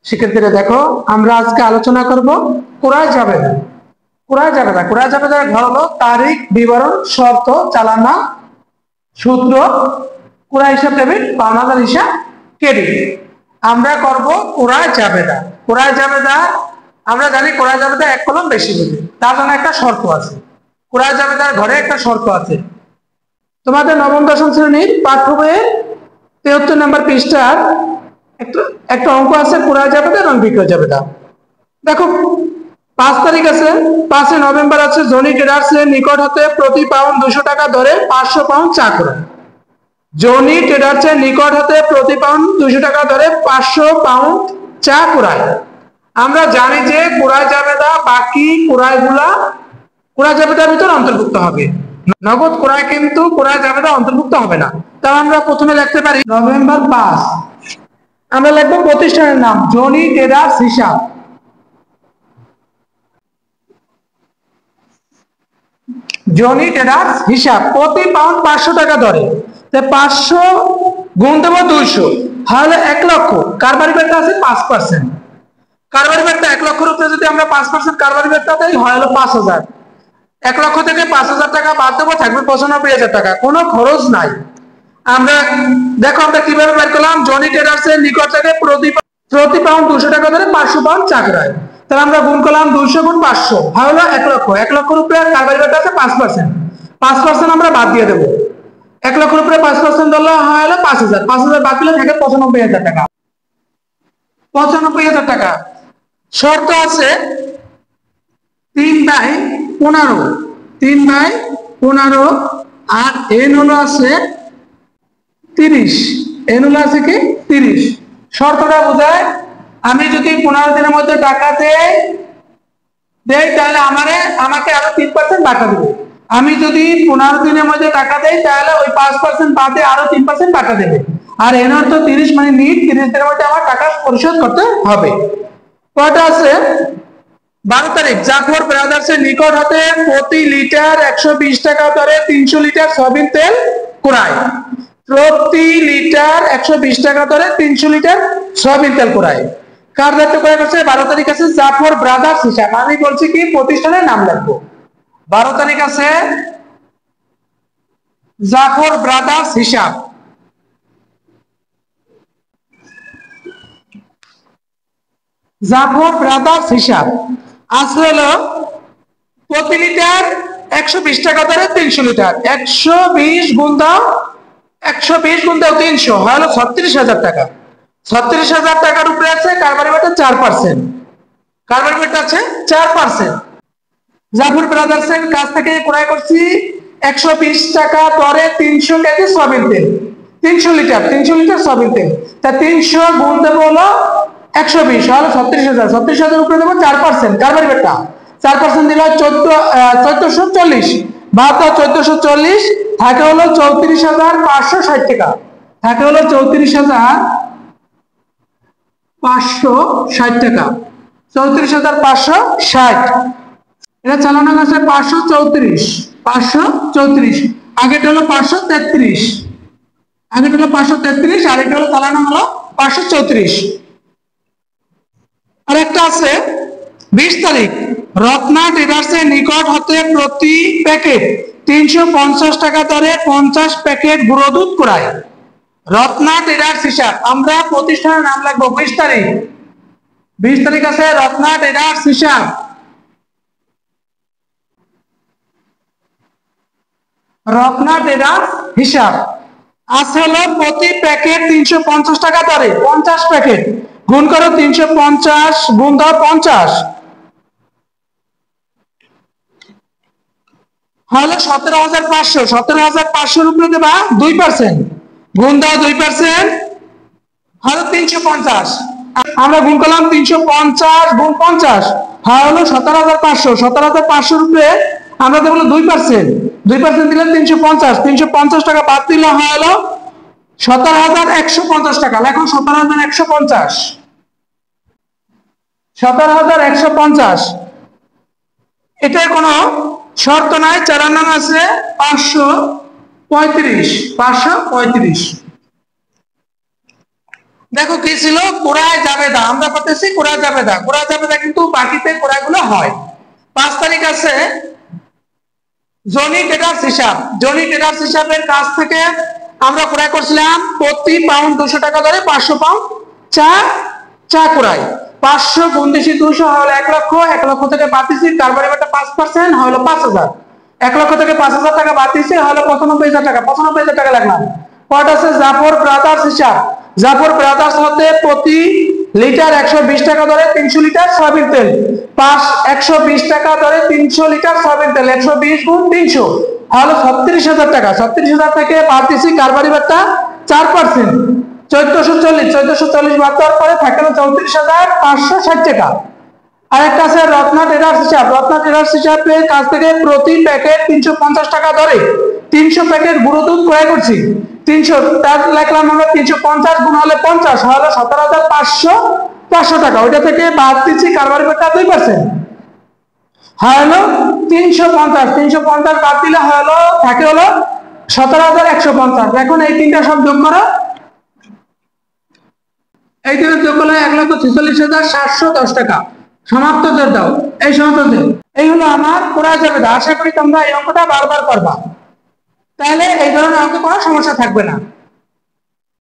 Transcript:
শিক্ষার্থীরা দেখো, আমরা আজকে আলোচনা করব ক্রয় জাবেদা। ক্রয় জাবেদার ঘর হলো তারিখ, বিবরণ, শর্ত, চালানা, সূত্র, ক্রয় হিসাব ডেবিট, পাওনাদার হিসাব ক্রেডিট। আমরা করব ক্রয় জাবেদা। ক্রয় জাবেদা আমরা জানি ক্রয় জাবেদা এক কলম বেশি বুঝি, তার জন্য একটা শর্ত আছে। ক্রয় জাবেদার ঘরে একটা শর্ত আছে। তোমাদের নবম দশম শ্রেণীর পাঠ্য বইয়ে 73 নম্বর পৃষ্ঠার একটা অঙ্ক আছে ক্রয় জাবেদা এবং বিক্রয় জাবেদা। দেখো, 5 তারিখ আছে, 5 নভেম্বর আছে। জনি ট্রেডার্সের নিকট হতে প্রতি পাউন্ড 200 টাকা দরে 500 পাউন্ড চা ক্রয়। জনি ট্রেডার্সের নিকট হতে প্রতি পাউন্ড 200 টাকা দরে 500 পাউন্ড চা ক্রয়। আমরা জানি যে ক্রয় জাবেদা বাকি ক্রয়গুলা ক্রয় জাবেদার ভিতর অন্তর্ভুক্ত হবে, নগদ ক্রয় কিন্তু ক্রয় জাবেদা অন্তর্ভুক্ত হবে না। তাহলে আমরা প্রথমে লিখতে পারি নভেম্বর 5, আমরা লিখবো প্রতিষ্ঠানের নাম জনি ট্রেডার্স হিসাব। জনি ট্রেডার্স হিসাব প্রতি পাউন্ড 500 টাকা দরে। 500 গুণ দেবো 200, তাহলে 1 লক্ষ। কারবারি বেটা আছে 5%। কারবারি বেটা 1 লক্ষের উপরে যদি আমরা 5% কারবারি বেটা দেই হয় হলো 5000। 1 লক্ষ থেকে 5000 টাকা বাদ দেবো, থাকবে 95,000 টাকা। কোনো খরচ নাই। আমরা দেখো আমরা কিভাবে বের করলাম। জনি ট্রেডার্সের নিকট থেকে প্রতি পাউন্ড 200 টাকা ধরে 500 পাউন্ড চা ক্রয়। তাহলে আমরা গুণ করলাম 200 গুণ 500, হলো 1 লক্ষ। 1 লক্ষের উপরে কারবারি বেটা আছে 5%। 5% আমরা বাদ দিয়ে দেবো। 1 লক্ষের উপরে 5% ধরলে হয় হলো 5000। 5000 বাদ দিলে থাকে 95,000 টাকা। 95,000 টাকা। শর্ত আছে 3/15, 3/15, আর এন হলো আছে 30। এন হলো আছে কি 30। শর্তটা বোঝায় আমি যদি 15 দিনের মধ্যে টাকা দেই তাহলে আমাকে আরো 3% টাকা দেবে। আমি যদি 15 দিনের মধ্যে টাকা দেই তাহলে ওই 5% বাদে আরো 3% টাকা দেবে। আর এন অর্থ 30, মানে নিট 30 দিনের মধ্যে আমার টাকা পরিশোধ করতে হবে। কয়টা আছে 12 তারিখ জাফর ব্রাদার্সের নিকট হতে প্রতি লিটার 120 টাকা দরে 300 লিটার সয়াবিন তেল ক্রয়। প্রতি লিটার 120 টাকা দরে 300 লিটার সয়াবিন তেল ক্রয়। কার দায়িত্ব ক্রয় করছে? 12 তারিখ আছে জাফর ব্রাদার্স হিসাব। আমি বলছি কি প্রতিষ্ঠানের নাম লিখবো। 12 তারিখ আছে জাফর ব্রাদার্স হিসাব। জাফর ব্রাদার্স হিসাব আসলে হলো প্রতি লিটার 120 টাকা দরে 300 লিটার। 120 গুণ দাও 300 হলো 36,000 টাকা। 36,000 টাকার উপরে আছে কারবারি বেটা 4%। কারবারি বেটা আছে 4%। জাফর ব্রাদার্সের কাছ থেকে ক্রয় করছি 120 টাকা দরে 300 কেজি সয়াবিন তেল। 300 লিটার সয়াবিন তেল। তা 300 গুণ দেবো হলো 120, হলো 36,000। 36,000 উপরে দেবো 4%। কারবারি বেটা 4% দিলে 1440, বাদ দাও 1440, থাকে হলো 34,560 টাকা। থাকে হলো 34,560 টাকা। 34,560। এটা চালানো গেছে 534। আগেটা হলো 533, আর এটা হলো চালানো হলো 534। আর একটা আছে 20 তারিখ রত্না ট্রেডার্সের নিকট হতে প্রতি প্যাকেট 350 টাকা দরে 50 প্যাকেট গুঁড়ো দুধ ক্রয়। রত্না ট্রেডার্স হিসাব আমরা প্রতিষ্ঠানের নাম লিখবো। 20 তারিখ আছে রত্না ট্রেডার্স হিসাব। রত্না ট্রেডার্স হিসাব আছে হলো প্রতি প্যাকেট 350 টাকা দরে 50 প্যাকেট গুণ করো 350 গুণ দাও 50, হলো 17,500। 17,500 উপরে দেবা 2%, গুণ দাও 2%, হলো 350। আমরা গুণ করলাম 350 গুণ 50, হলো 17,500। 17,500 উপরে আমরা দেবো 2%। 2% দিলে 350। 350 টাকা বাদ দিলে হলো 17,150 টাকা। লেখো 17,150। 17,150। এটার কোনো শর্ত নাই। চালান নাম আছে 535। দেখো কি ছিল, কোরআয় জাবেদা, আমরা পাচ্ছি কোরআয় জাবেদা, কোরআয় জাবেদা কিন্তু বাকিতে কোরআগুলো হয়। 5 তারিখ আছে জনি ট্রেডার্স হিসাব। জনি ট্রেডার্স হিসাবের কাছ থেকে আমরা ক্রয় করছিলাম প্রতি পাউন্ড 200 টাকা ধরে 500 পাউন্ড চা চা ক্রয়। 500 গুণ 200 হলো 1 লক্ষ। 1 লক্ষ থেকে বাদ দিছি কারবারি বাটা 5% হলো 5000। 1 লক্ষ থেকে 5000 টাকা বাদ দিছি হলো 95000 টাকা। 95000 টাকা লাগলো। পট আছে জাফর ব্রাদার্স হিসাব। জাফর ব্রাদার্স হতে প্রতি লিটার 120 টাকা ধরে 300 লিটার সয়াবিন তেল। 120 টাকা ধরে 300 লিটার সয়াবিন তেল, 120 গুণ 300 হলো 36000 টাকা। 36000 থেকে বাদ দিছি কারবারি বাটা 4%, 1440 বাদ দেওয়ার পরে থাকলো 34560 টাকা। আরেকটা আছে রত্না ট্রেডার্স হিসাব। রত্না ট্রেডার্স হিসাবের কাছ থেকে প্রতি প্যাকেট 350 টাকা ধরে 300 প্যাকেট গুঁড়ো দুধ ক্রয় করছি। 300 তার লিখলাম আমরা 350 গুণ হলে 50 হলো 17500 টাকা। ওইটা থেকে বাদ দিচ্ছি কারবারি বাটা 2%, হলো 350 বাদ দিলে হলো থাকে হলো 17150। এখন এই তিনটা সব যোগ করো, এই তিনটা যোগ করলে 1,46,710 টাকা। সমাপ্ত করে দাও, এই সমাপ্ত দাও। এই হলো আমার ক্রয় জাবেদা। আশা করি তোমরা এই অঙ্কটা বারবার করবা, তাহলে এই ধরনের অঙ্কে কোনো সমস্যা থাকবে না।